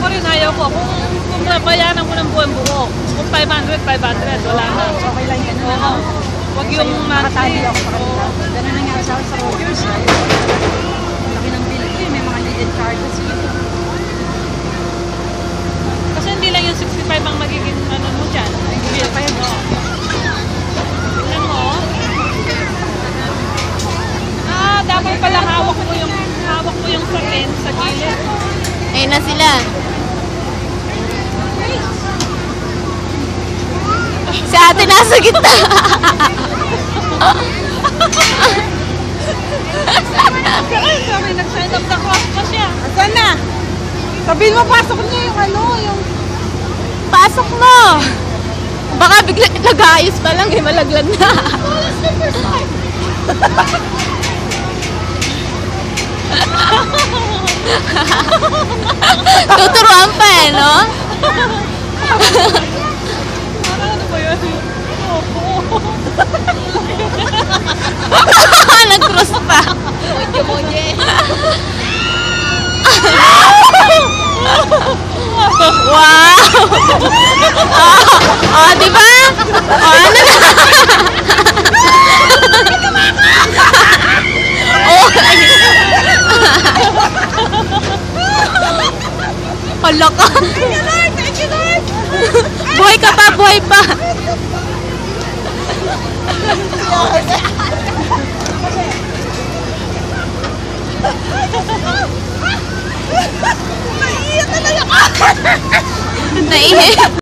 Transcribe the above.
Ako rin ayaw ko. Kung bayanan ko ng buwan buo, kung 500, 500, wala na. Okay lang yan. Oo. Huwag yung nakatabi monthly. ako sa kanila. Ganun nangyari sa akin sa Rogers. Laki ng bill ko eh. May mga leaded charges yun. Kasi hindi lang yung 65 ang magiging ano mo dyan. Bill pa yun. Tingnan mo. Dapat pala hawak mo yung sakin sa gilid. Ayun na sila. Si ate nasa gitna. Kami nag-sign up na cross pa siya. Asan na? Sabihin mo, pasok niyo yung ano, yung... Pasok mo. Baka bigla nag-aayos pa lang eh, malaglag na. Tuturuan pa eh, no? Ano ba yun? Nag-cross pa. Moje-moje. Wow! Oh, di ba? Oh, ano na? Oh, hala ka. Buhay ka pa, buhay pa. Naiiyak talaga. Naiiyak.